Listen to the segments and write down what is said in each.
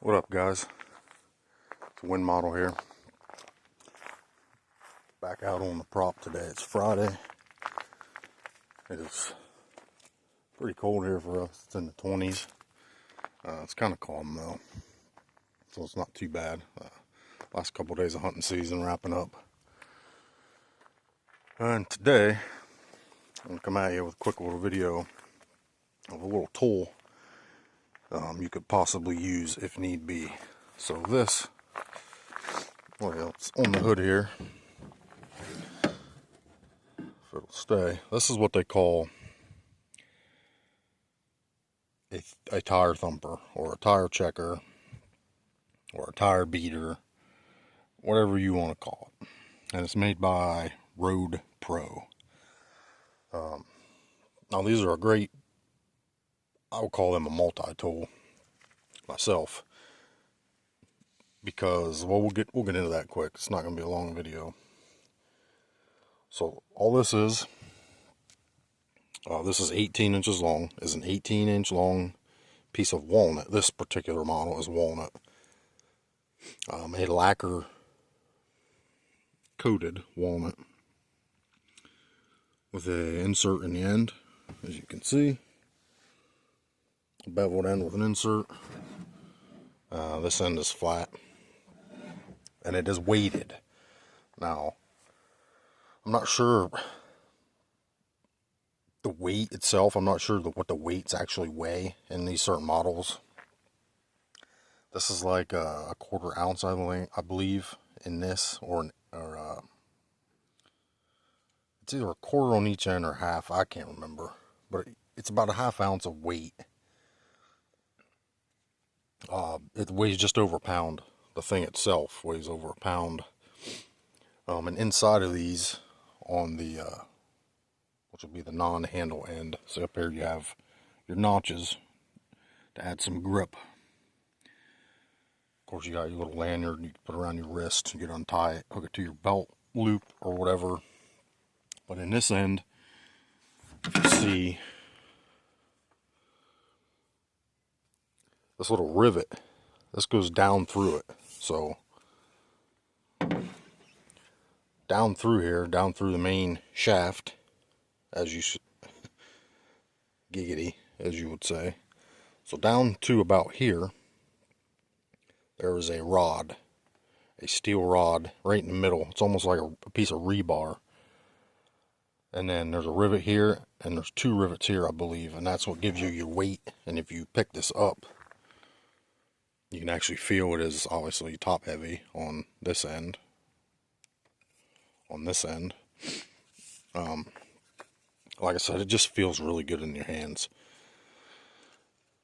What up, guys? It's a wind model here. Back out on the prop today. It's Friday. It is pretty cold here for us. It's in the 20s. It's kind of calm though, so it's not too bad. Last couple of days of hunting season wrapping up. And today, I'm going to come at you with a quick little video of a little tool you could possibly use if need be. So this, well, it's on the hood here. If it'll stay. This is what they call a tire thumper, or a tire checker, or a tire beater, whatever you want to call it. And it's made by Road Pro. Now these are a great, I would call them a multi-tool myself, because, well, we'll get into that quick. It's not going to be a long video. So all this is 18 inches long. Is an 18-inch long piece of walnut. This particular model is walnut. A lacquer coated walnut with an insert in the end, as you can see. A beveled end with an insert. This end is flat, and it is weighted. Now, I'm not sure the weight itself. I'm not sure what the weights actually weigh in these certain models. This is like a quarter ounce, I believe, in this, or it's either a quarter on each end or half. I can't remember, but it's about a half ounce of weight. It weighs just over a pound. The thing itself weighs over a pound. And inside of these, on the which will be the non-handle end, so up here you have your notches to add some grip. Of course, you got your little lanyard you can put around your wrist. You can untie it, hook it to your belt loop or whatever. But in this end, if you see this little rivet, this goes down through it. So down through here, down through the main shaft, as you giggity, as you would say. So down to about here, there is a rod, a steel rod right in the middle. It's almost like a piece of rebar. And then there's a rivet here, and there's two rivets here, I believe, and that's what gives you your weight. And if you pick this up, you can actually feel it is obviously top heavy on this end. Like I said, it just feels really good in your hands.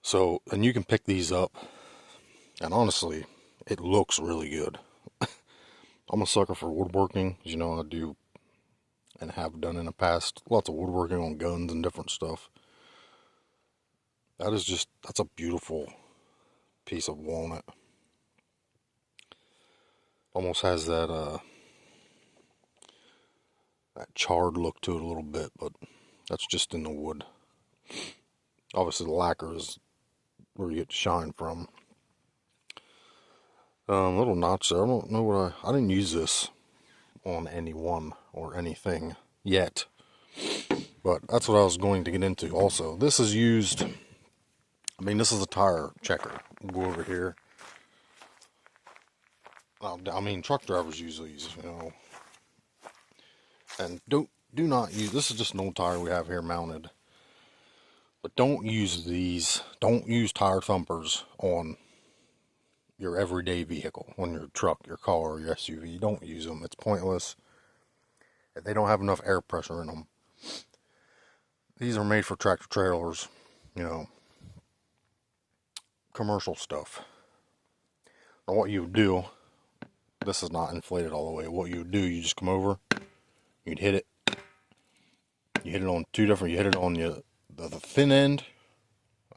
So, and you can pick these up, and honestly, it looks really good. I'm a sucker for woodworking. As you know, I do and have done in the past lots of woodworking on guns and different stuff. That's a beautiful piece of walnut. Almost has that charred look to it a little bit, but that's just in the wood. Obviously the lacquer is where you get shine from. Little notch there. I don't know what I didn't use this on anyone or anything yet, but that's what I was going to get into also. This is used, this is a tire checker. We'll go over here. Truck drivers use these, and do not use, this is just an old tire we have here mounted, but don't use these, don't use tire thumpers on your everyday vehicle, on your truck, your car, your SUV. Don't use them. It's pointless. They don't have enough air pressure in them. These are made for tractor trailers, commercial stuff. Now what you would do, this is not inflated all the way. What you would do, you just come over, you'd hit it. You hit it on two different, you hit it on the thin end.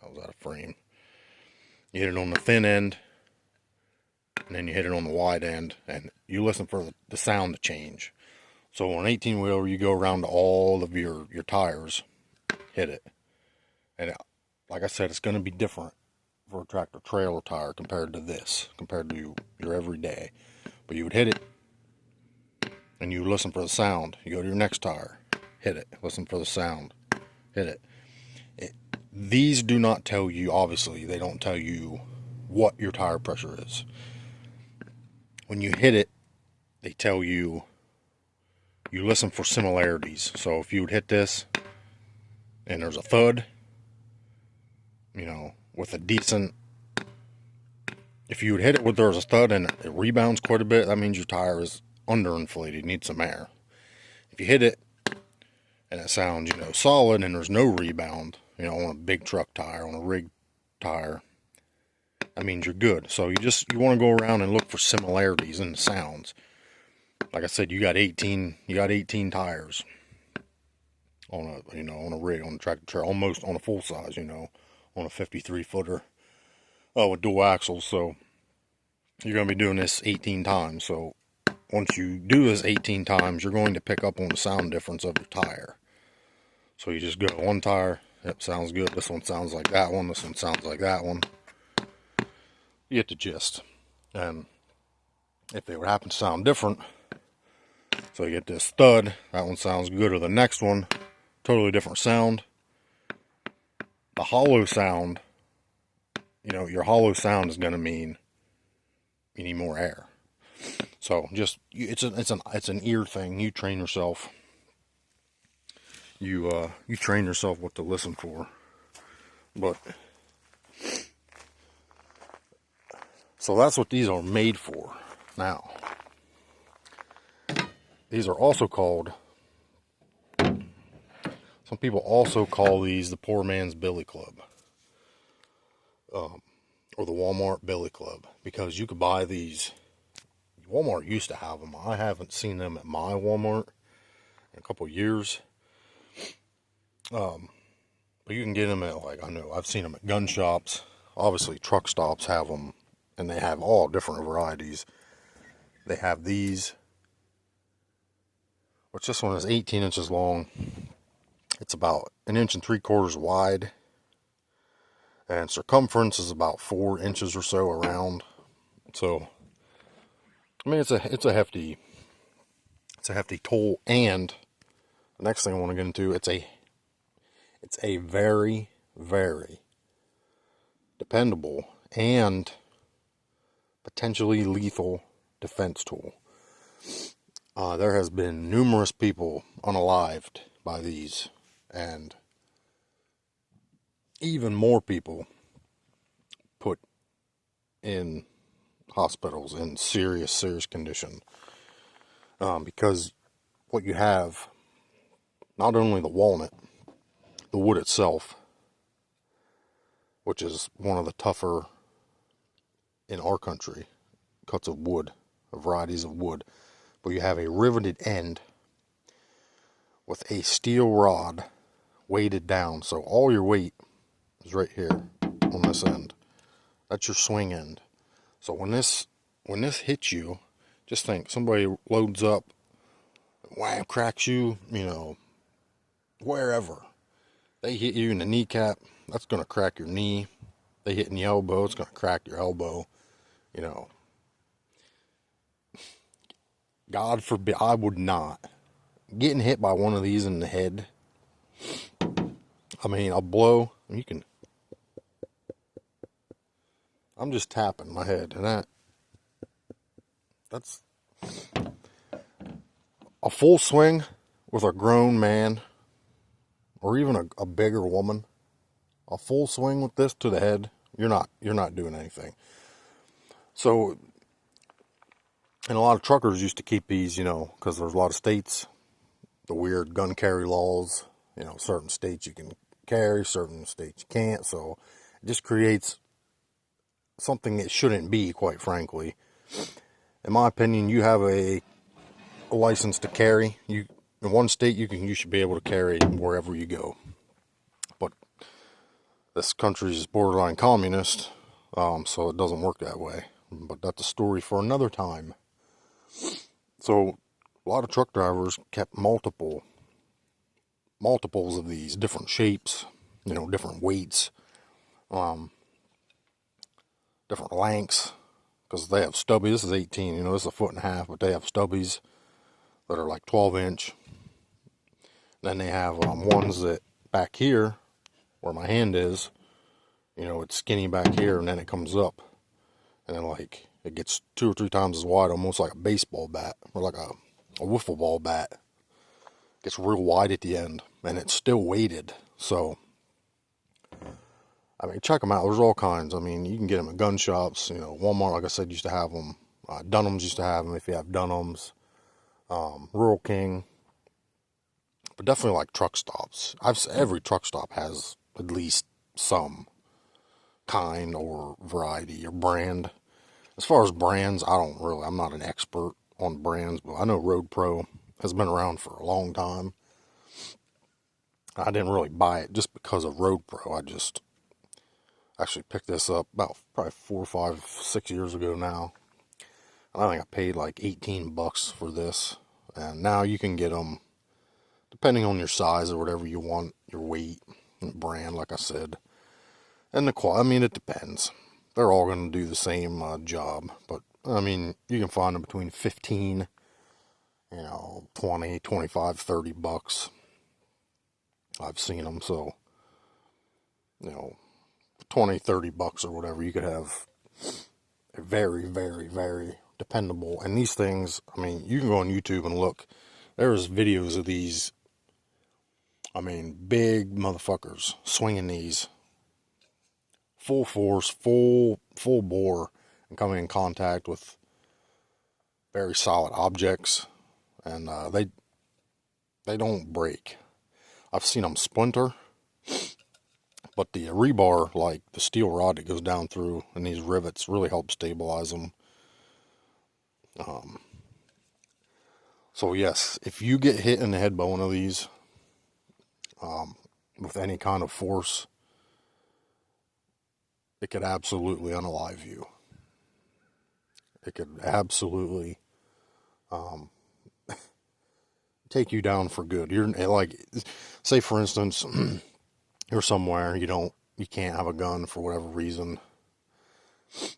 I was out of frame. You hit it on the thin end, and then you hit it on the wide end, and you listen for the sound to change. So on an 18-wheeler, you go around to all of your tires, hit it. And like I said, it's going to be different for a tractor trailer tire compared to this, compared to your everyday. But you would hit it, and you listen for the sound. You go to your next tire, hit it, listen for the sound, hit it. These do not tell you, obviously, they don't tell you what your tire pressure is. When you hit it, they tell you, you listen for similarities. So if you would hit this, and there's a thud, with a decent, if you would hit it with there's a thud and it rebounds quite a bit, that means your tire is underinflated, needs some air. If you hit it and it sounds, solid and there's no rebound, on a big truck tire, on a rig tire, that means you're good. So you want to go around and look for similarities in the sounds. Like I said, you got 18 tires on a rig, on a tractor trailer, almost on a full size, on a 53 footer with dual axles. So you're going to be doing this 18 times. So once you do this 18 times, you're going to pick up on the sound difference of your tire. So you just go one tire, yep, sounds good. This one sounds like that one. This one sounds like that one. You get the gist. And if they would happen to sound different, so you get this thud, that one sounds good, or the next one, totally different sound. The hollow sound, your hollow sound is going to mean you need more air. So it's an ear thing. You train yourself. You train yourself what to listen for. But so that's what these are made for. Now, these are also called, some people also call these the poor man's billy club. Or the Walmart billy club. Because you could buy these, Walmart used to have them. I haven't seen them at my Walmart in a couple of years. But you can get them at, I've seen them at gun shops. Obviously, truck stops have them. And they have all different varieties. They have these, which this one is 18 inches long. It's about 1 3/4 inches wide. And circumference is about 4 inches or so around. So, it's a hefty tool. And the next thing I want to get into, it's a very, very dependable and potentially lethal defense tool. There has been numerous people unalived by these, and even more people put in hospitals in serious condition. Because what you have, not only the walnut, the wood itself, which is one of the tougher in our country, cuts of wood, varieties of wood, but you have a riveted end with a steel rod weighted down. So all your weight is right here on this end. That's your swing end. So when this hits you, just think somebody loads up, wham, cracks you, wherever. They hit you in the kneecap, that's going to crack your knee. They hit in the elbow, it's going to crack your elbow. God forbid, I would not. Getting hit by one of these in the head, a blow, I'm just tapping my head, and that's a full swing with a grown man, or even a bigger woman. A full swing with this to the head, you're not doing anything. So, and a lot of truckers used to keep these, because there's a lot of states, the weird gun carry laws, certain states you can carry, certain states you can't. So it just creates something it shouldn't be, quite frankly. In my opinion, you have a license to carry. In one state, you should be able to carry wherever you go. But this country is borderline communist, so it doesn't work that way. But that's a story for another time. So a lot of truck drivers kept multiples of these, different shapes, different weights. different lengths, because they have stubbies. This is 18, you know, this is 1.5 feet, but they have stubbies that are like 12-inch. Then they have ones that back here, where my hand is, you know, it's skinny back here, and then it comes up. And then, like, it gets 2 or 3 times as wide, almost like a baseball bat, or like a wiffle ball bat. It gets real wide at the end, and it's still weighted. So, I mean, check them out. There's all kinds. I mean, you can get them at gun shops. You know, Walmart, like I said, used to have them. Dunham's used to have them if you have Dunham's. Rural King. But definitely like truck stops. Every truck stop has at least some kind or variety or brand. As far as brands, I'm not an expert on brands, but I know Road Pro has been around for a long time. I didn't really buy it just because of Road Pro. I just actually picked this up about probably 4, 5, 6 years ago now. And I think I paid like $18 for this. And now you can get them depending on your size or whatever you want, your weight, and brand, like I said. And the quality, I mean, it depends. They're all going to do the same job. But, I mean, you can find them between 15, 20, 25, $30. I've seen them, so, 20, $30 or whatever, you could have a very, very, very dependable. And these things, I mean, you can go on YouTube and look. There's videos of these, I mean, big motherfuckers swinging these full force, full bore, and coming in contact with very solid objects, and they don't break. I've seen them splinter, but the rebar, like the steel rod that goes down through, and these rivets really help stabilize them. So yes, if you get hit in the head by one of these with any kind of force, it could absolutely unalive you. It could absolutely take you down for good. You're like, say for instance, you're somewhere, you can't have a gun for whatever reason.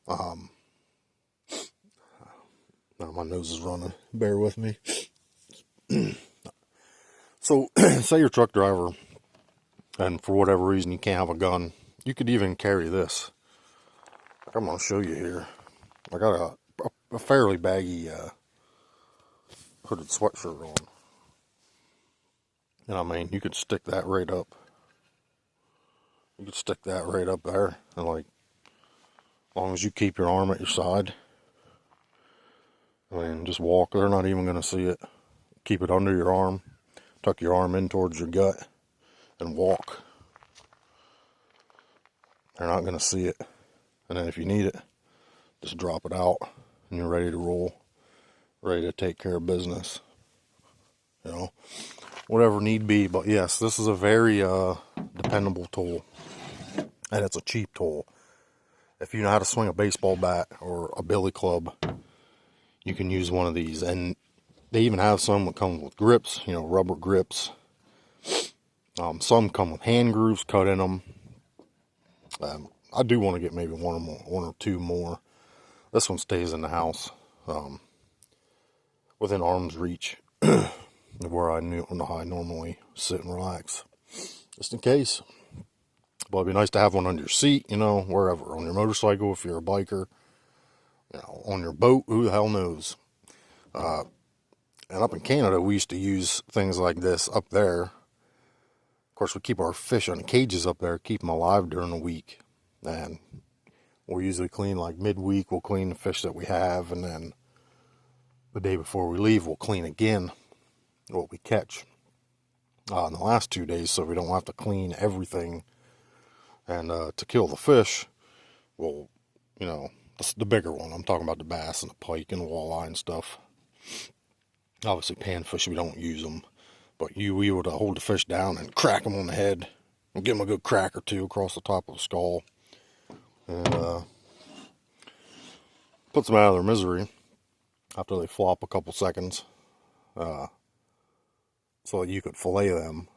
Now my nose is running. Bear with me. So, say you're a truck driver, and for whatever reason you can't have a gun. You could even carry this. Like I'm going to show you here. I got a fairly baggy hooded sweatshirt on. And I mean, you could stick that right up. You could stick that right up there. And like, as long as you keep your arm at your side. I mean, just walk. They're not even going to see it. Keep it under your arm. Tuck your arm in towards your gut. And walk. They're not going to see it. And then if you need it, just drop it out. And you're ready to roll. Ready to take care of business. Whatever need be. But yes, this is a very dependable tool. And it's a cheap tool. If you know how to swing a baseball bat or a billy club, you can use one of these. And they even have some that come with grips, rubber grips. Some come with hand grooves cut in them. I do want to get maybe one or two more. This one stays in the house, within arm's reach of where I normally sit and relax, just in case. But it'd be nice to have one under your seat, wherever, on your motorcycle if you're a biker, on your boat, who the hell knows. And up in Canada, we used to use things like this up there. Of course, we keep our fish on cages up there, keep them alive during the week. And we'll usually clean, like midweek, we'll clean the fish that we have. And then the day before we leave, we'll clean again what we catch in the last 2 days, so we don't have to clean everything. And to kill the fish, well, the bigger one. I'm talking about the bass and the pike and the walleye and stuff. Obviously, panfish, we don't use them. But we would hold the fish down and crack them on the head. And give them a good crack or two across the top of the skull. And puts them out of their misery after they flop a couple seconds. So that you could fillet them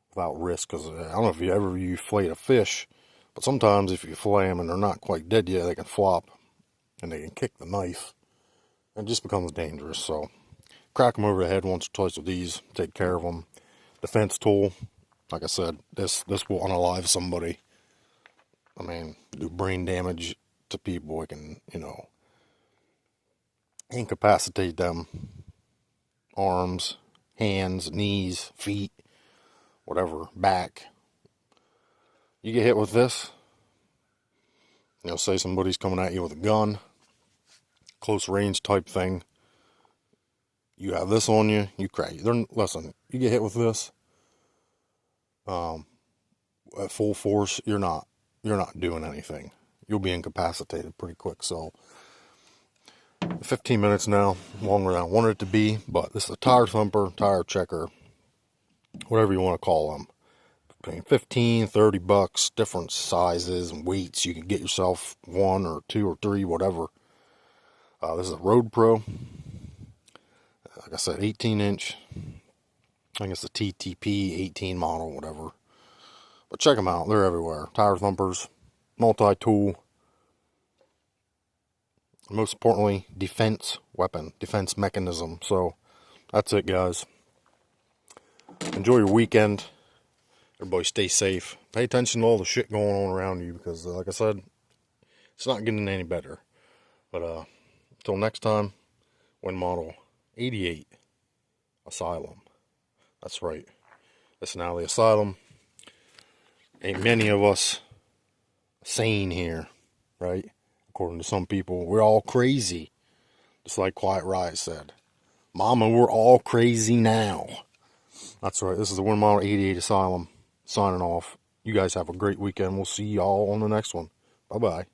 without risk. Because I don't know if you ever filleted a fish But sometimes if you fillet them and they're not quite dead yet, they can flop and they can kick the knife. It just becomes dangerous. So crack them over the head once or twice with these. Take care of them. Defense tool, like I said, this will unalive somebody. I mean, do brain damage to people. It can, incapacitate them. Arms, hands, knees, feet, whatever, back. You get hit with this, say somebody's coming at you with a gun, close range type thing. You have this on you, you crack. Listen, you get hit with this, at full force, you're not doing anything. You'll be incapacitated pretty quick. So 15 minutes now, longer than I wanted it to be, but this is a tire thumper, tire checker, whatever you want to call them. Between 15, 30 bucks, different sizes and weights. You can get yourself 1 or 2 or 3, whatever. This is a Road Pro. Like I said, 18-inch. I think it's the TTP 18 model, whatever. But check them out. They're everywhere. Tire thumpers, multi-tool. Most importantly, defense weapon, defense mechanism. So that's it, guys. Enjoy your weekend. Everybody stay safe. Pay attention to all the shit going on around you because, like I said, it's not getting any better. But until next time, Win Model 88 Asylum. That's right. Listen, now the Asylum. Ain't many of us sane here, right? According to some people, we're all crazy. Just like Quiet Riot said. Mama, we're all crazy now. That's right. This is the Win Model 88 Asylum signing off. You guys have a great weekend. We'll see y'all on the next one. Bye-bye.